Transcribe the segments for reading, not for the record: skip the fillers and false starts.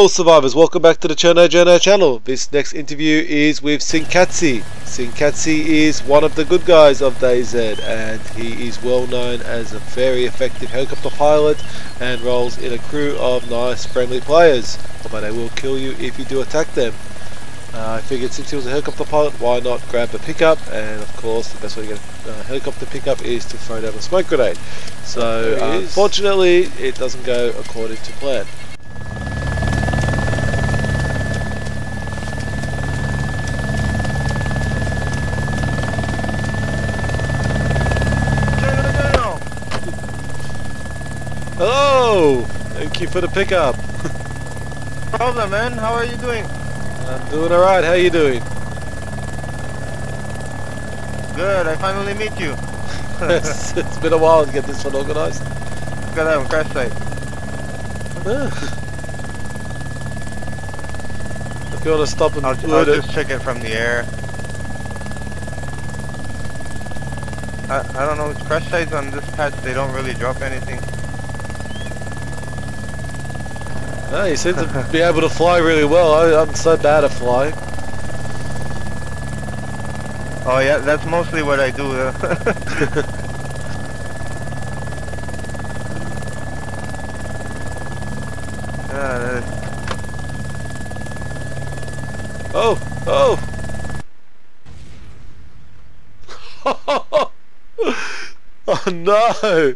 Hello survivors, welcome back to the Cherno Journo channel. This next interview is with Sinkatze. Sinkatze is one of the good guys of DayZ and he is well known as a very effective helicopter pilot and rolls in a crew of nice friendly players, although they will kill you if you do attack them. I figured since he was a helicopter pilot, why not grab a pickup, and of course the best way to get a helicopter pickup is to throw down a smoke grenade. So unfortunately it doesn't go according to plan. Hello! Thank you for the pickup. No problem, man. How are you doing? I'm doing alright. How are you doing? Good. I finally meet you. It's been a while to get this one organised. Got that crash site. If you want to stop and I'll just check it from the air. I don't know. Crash sites on this patch, they don't really drop anything. Oh, you seem to be able to fly really well. I'm so bad at flying. Oh yeah, that's mostly what I do. Oh! Oh! Oh no!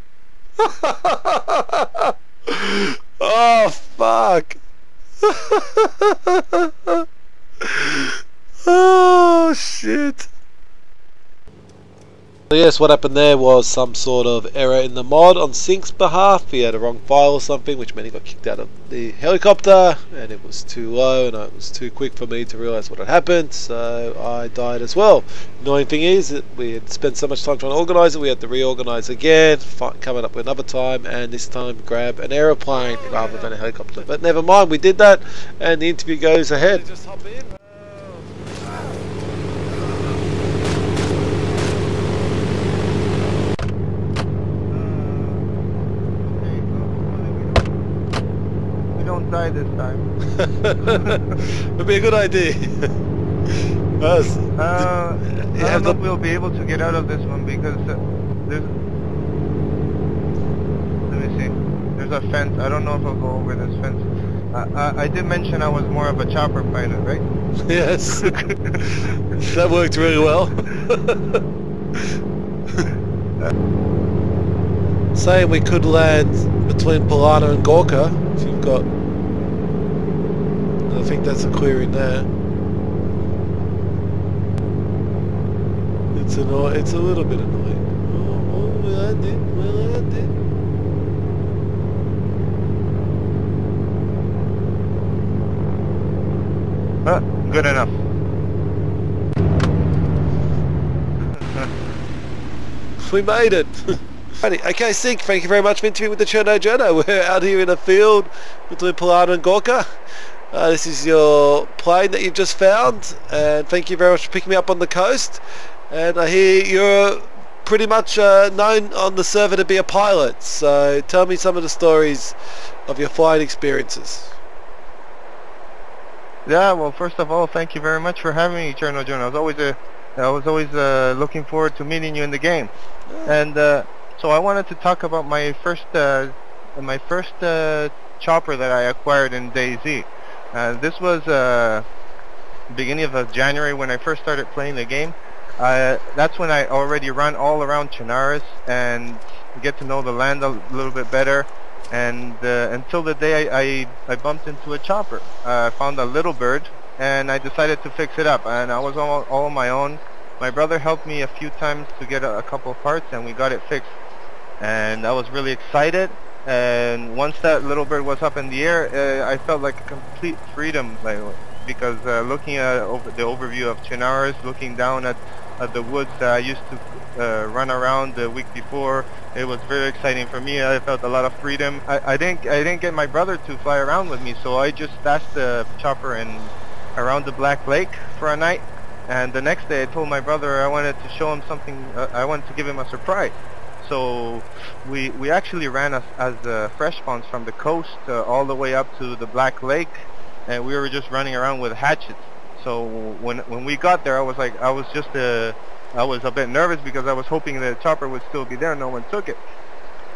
Oh fuck! Oh shit! So yes, what happened there was some sort of error in the mod on Sink's behalf. He had a wrong file or something, which meant he got kicked out of the helicopter, and it was too low, and it was too quick for me to realise what had happened, so I died as well. Annoying thing is that we had spent so much time trying to organise it, we had to reorganise again, coming up with another time, and this time grab an aeroplane rather than a helicopter. But never mind, we did that, and the interview goes ahead. Just hop in. Die this time. Would be a good idea. I don't know if we'll be able to get out of this one because there's. Let me see. There's a fence. I don't know if I'll go over this fence. I did mention I was more of a chopper pilot, right? Yes. That worked really well. Saying we could land between Polana and Gorka if you've got. I think that's a clearing there. It's a little bit annoying. Oh, we landed. Good enough. We made it. Okay, Sink, thank you very much for interviewing with the Cherno Journo. We're out here in a field between Polana and Gorka. This is your plane that you've just found, and thank you very much for picking me up on the coast. And I hear you're pretty much known on the server to be a pilot, so tell me some of the stories of your flying experiences. Yeah, well, first of all, thank you very much for having me, Cherno Journo. I was always looking forward to meeting you in the game. Yeah. And so I wanted to talk about my first chopper that I acquired in DayZ. This was beginning of January when I first started playing the game. That's when I already run all around Chernarus and get to know the land a little bit better. And until the day I bumped into a chopper. I found a little bird and I decided to fix it up. And I was all on my own. My brother helped me a few times to get a couple of parts and we got it fixed. And I was really excited. And once that little bird was up in the air, I felt like a complete freedom, because looking at the overview of Chernarus, looking down at the woods that I used to run around the week before, it was very exciting for me. I felt a lot of freedom. I didn't get my brother to fly around with me, so I just stashed the chopper around the Black Lake for a night. And the next day, I told my brother I wanted to show him something. I wanted to give him a surprise. So we actually ran as fresh spawns from the coast all the way up to the Black Lake, and we were just running around with hatchets. So when we got there, I was a bit nervous because I was hoping the chopper would still be there. No one took it.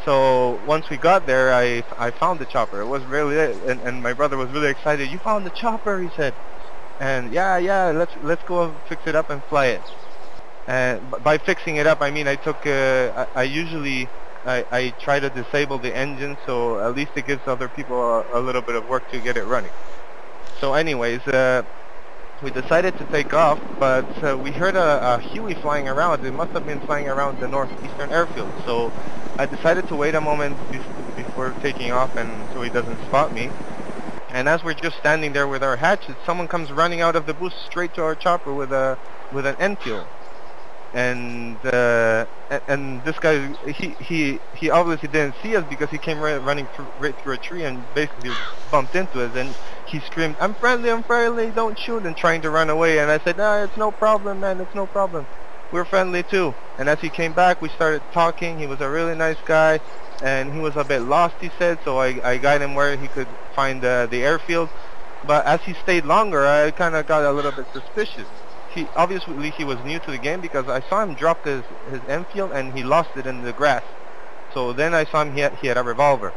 So once we got there, I found the chopper. It was really and my brother was really excited. You found the chopper, he said. And yeah, let's go fix it up and fly it. And by fixing it up, I mean I took I try to disable the engine, so at least it gives other people a little bit of work to get it running. So anyways, we decided to take off, but we heard a Huey flying around. It must have been flying around the northeastern airfield. So I decided to wait a moment before taking off, and so he doesn't spot me. And as we're just standing there with our hatchets, someone comes running out of the booth straight to our chopper with an Enfield. And this guy, he obviously didn't see us because he came running right through a tree and basically bumped into us, and he screamed, I'm friendly, don't shoot," and trying to run away. And I said, "No, it's no problem, man, it's no problem. We're friendly too." And as he came back, we started talking. He was a really nice guy, and he was a bit lost, he said, so I guided him where he could find the airfield. But as he stayed longer, I kind of got a little bit suspicious. He was new to the game because I saw him drop his Enfield and he lost it in the grass. So then I saw him, he had a revolver.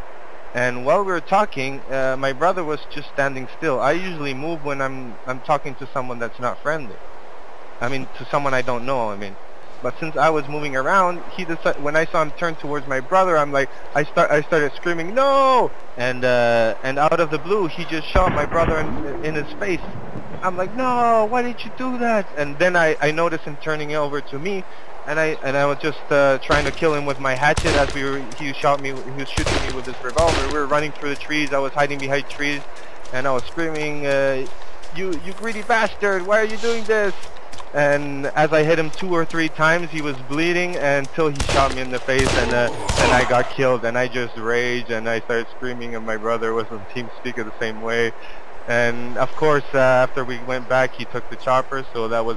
And while we were talking, my brother was just standing still. I usually move when I'm talking to someone that's not friendly. I mean, to someone I don't know, I mean. But since I was moving around, he decided, when I saw him turn towards my brother, I'm like, I started screaming, "No!" And out of the blue, he just shot my brother in his face. I'm like, "No, why did you do that?" And then I noticed him turning over to me, and I was just trying to kill him with my hatchet as he was shooting me with his revolver. We were running through the trees. I was hiding behind trees, and I was screaming, you greedy bastard, why are you doing this?" And as I hit him 2 or 3 times, he was bleeding until he shot me in the face, and I got killed. And I just raged, and I started screaming, and my brother was on TeamSpeak the same way. And of course, after we went back, he took the chopper. So that was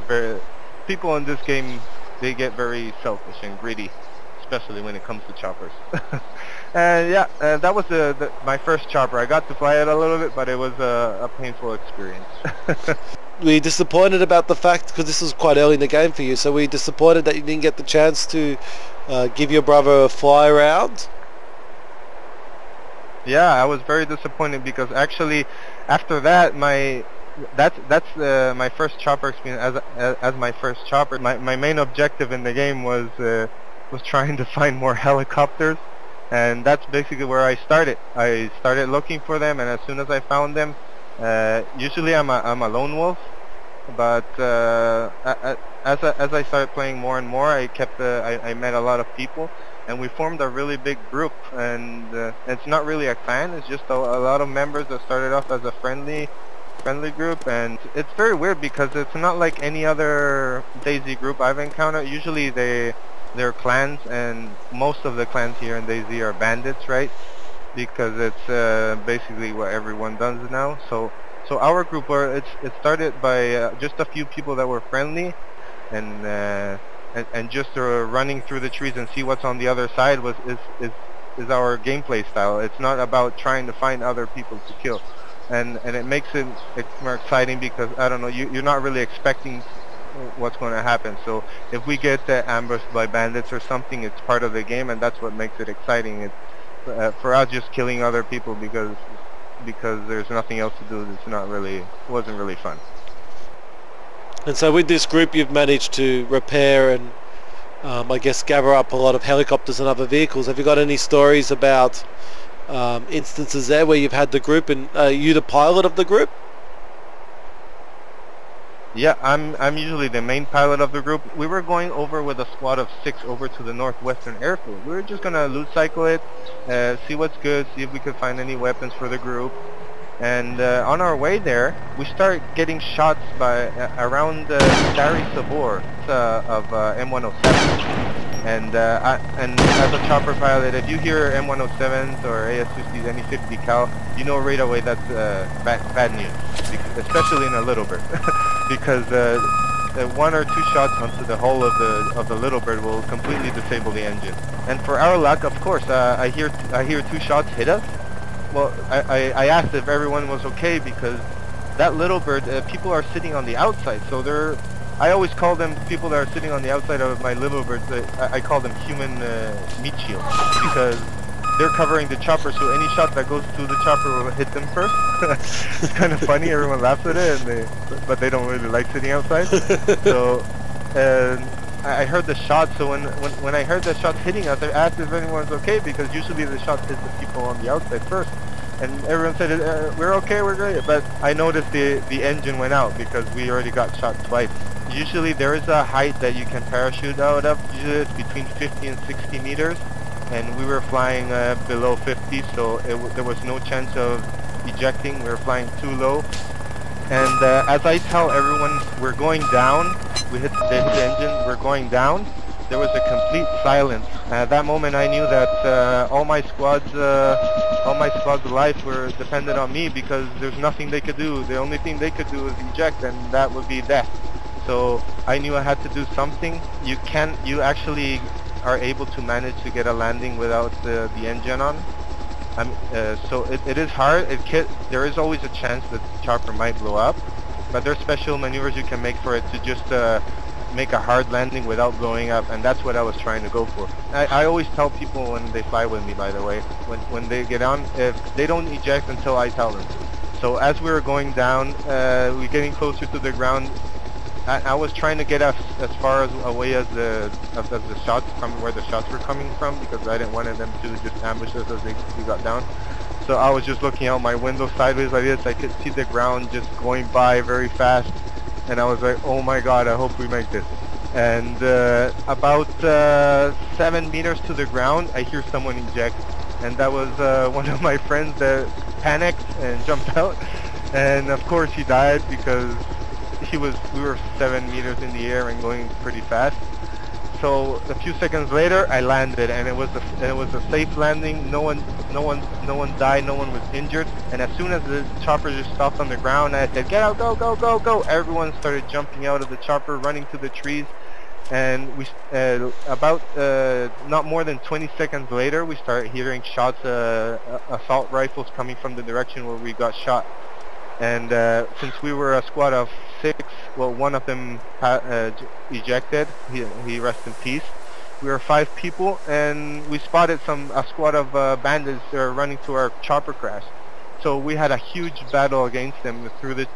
people in this game, they get very selfish and greedy, especially when it comes to choppers. And yeah, that was my first chopper. I got to fly it a little bit, but it was a painful experience. Were you disappointed about the fact, because this was quite early in the game for you, so were you disappointed that you didn't get the chance to give your brother a fly around? Yeah, I was very disappointed because actually after that, that's my first chopper experience as my first chopper. My main objective in the game was trying to find more helicopters, and that's basically where I started. I started looking for them, and as soon as I found them, usually I'm a lone wolf, but as I started playing more and more, I met a lot of people, and we formed a really big group. And it's not really a clan; it's just a lot of members that started off as a friendly group. And it's very weird because it's not like any other DayZ group I've encountered. Usually they're clans, and most of the clans here in DayZ are bandits, right? Because it's basically what everyone does now. So our group, it started by just a few people that were friendly, and just running through the trees and see what's on the other side is our gameplay style. It's not about trying to find other people to kill, and it makes it more exciting because I don't know, you're not really expecting what's going to happen. So if we get ambushed by bandits or something, it's part of the game, and that's what makes it exciting. For us, just killing other people because there's nothing else to do, wasn't really fun. And so with this group, you've managed to repair and I guess gather up a lot of helicopters and other vehicles. Have you got any stories about instances there where you've had the group, and are you the pilot of the group? Yeah, I'm usually the main pilot of the group. We were going over with a squad of 6 over to the northwestern airfield. We were just gonna loot cycle it, see what's good, see if we could find any weapons for the group. And on our way there, we start getting shots by around Dari Sabor of M107. And as a chopper pilot, if you hear M107s or AS-50s, any 50 cal, you know right away that's bad news, especially in a little bird, because 1 or 2 shots onto the hull of the little bird will completely disable the engine. And for our luck, of course, I hear 2 shots hit us. Well, I asked if everyone was okay because that little bird, people are sitting on the outside, so they're, I always call them people that are sitting on the outside of my little birds, I call them human meat shield, because they're covering the chopper, so any shot that goes to the chopper will hit them first. It's kind of funny, everyone laughs at it, but they don't really like sitting outside. So I heard the shot, so when I heard the shots hitting us, I asked if anyone was okay, because usually the shots hit the people on the outside first. And everyone said, we're okay, we're great. But I noticed the engine went out because we already got shot twice. Usually there is a height that you can parachute out of. Usually it's between 50 and 60 meters. And we were flying below 50, so there was no chance of ejecting. We were flying too low. And as I tell everyone, we're going down. We hit the engine, we're going down. There was a complete silence. At that moment I knew that all my squad's life were dependent on me, because there's nothing they could do. The only thing they could do is eject, and that would be death. So I knew I had to do something. You actually are able to manage to get a landing without the engine on. So it is hard. There is always a chance that the chopper might blow up, but there's special maneuvers you can make for it to just make a hard landing without blowing up, and that's what I was trying to go for. I always tell people when they fly with me, by the way, when they get on, if they don't eject until I tell them. So as we were going down, we're getting closer to the ground. I was trying to get as far away as the shots from where the shots were coming from, because I didn't want them to just ambush us as we got down. So I was just looking out my window sideways like this. I could see the ground just going by very fast, and I was like, oh my god, I hope we make this. And about 7 meters to the ground, I hear someone eject, and that was one of my friends that panicked and jumped out, and of course he died because we were 7 meters in the air and going pretty fast. So a few seconds later, I landed, and it was a safe landing. No one died. No one was injured. And as soon as the chopper just stopped on the ground, I said, "Get out! Go! Go! Go! Go!" Everyone started jumping out of the chopper, running to the trees. And we about not more than 20 seconds later, we started hearing shots, assault rifles coming from the direction where we got shot. And since we were a squad of 6, well, one of them ejected. He rest in peace. We were 5 people, and we spotted a squad of bandits running to our chopper crash. So we had a huge battle against them through the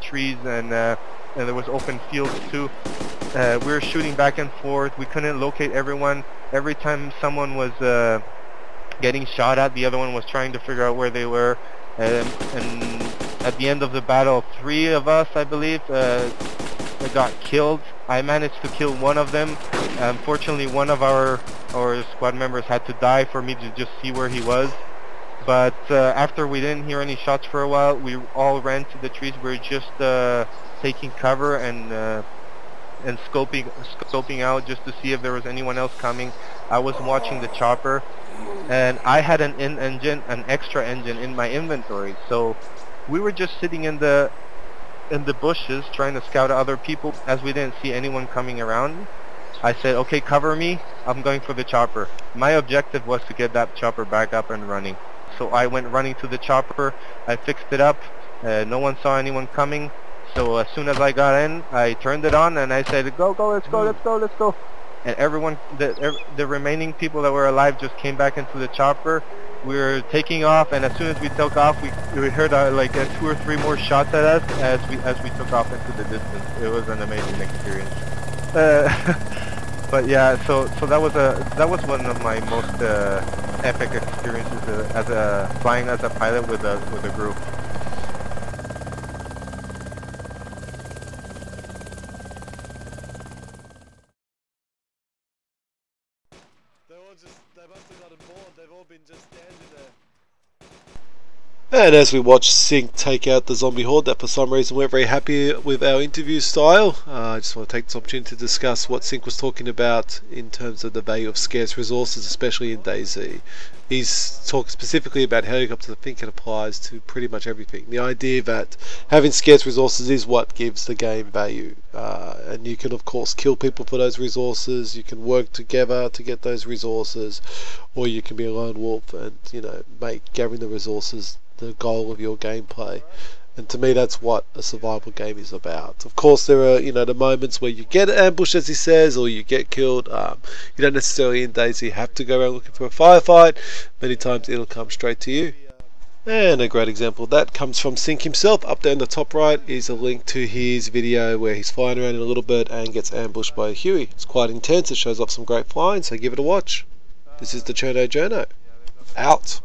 trees, and there was open fields too. We were shooting back and forth. We couldn't locate everyone. Every time someone was getting shot at, the other one was trying to figure out where they were. And at the end of the battle, 3 of us, I believe, got killed. I managed to kill one of them. Unfortunately, one of our squad members had to die for me to just see where he was. But after we didn't hear any shots for a while, we all ran to the trees. We were just taking cover and scoping out just to see if there was anyone else coming. I was watching the chopper, and I had an extra engine in my inventory. So we were just sitting in the bushes trying to scout other people. As we didn't see anyone coming around, I said, okay, cover me, I'm going for the chopper. My objective was to get that chopper back up and running. So I went running to the chopper, I fixed it up, no one saw anyone coming. So as soon as I got in, I turned it on and I said, go, let's go, let's go, let's go. And everyone, the remaining people that were alive just came back into the chopper. We were taking off, and as soon as we took off, we heard like 2 or 3 more shots at us as we took off into the distance. It was an amazing experience. But yeah, so that was one of my most epic experiences as flying as a pilot with a group. They must have gotten bored. They've all been just standing there. And as we watch Sink take out the zombie horde that for some reason weren't very happy with our interview style, I just want to take this opportunity to discuss what Sink was talking about in terms of the value of scarce resources, especially in DayZ. He's talked specifically about helicopters. I think it applies to pretty much everything. The idea that having scarce resources is what gives the game value, and you can of course kill people for those resources, you can work together to get those resources, or you can be a lone wolf and make gathering the resources the goal of your gameplay. And to me, that's what a survival game is about. Of course, there are, the moments where you get ambushed, as he says, or you get killed. You don't necessarily in DayZ have to go around looking for a firefight. Many times it'll come straight to you. And a great example of that comes from Sink himself. Up there in the top right is a link to his video where he's flying around in a little bird and gets ambushed by a Huey. It's quite intense. It shows off some great flying, so give it a watch. This is the Cherno Journo. Out.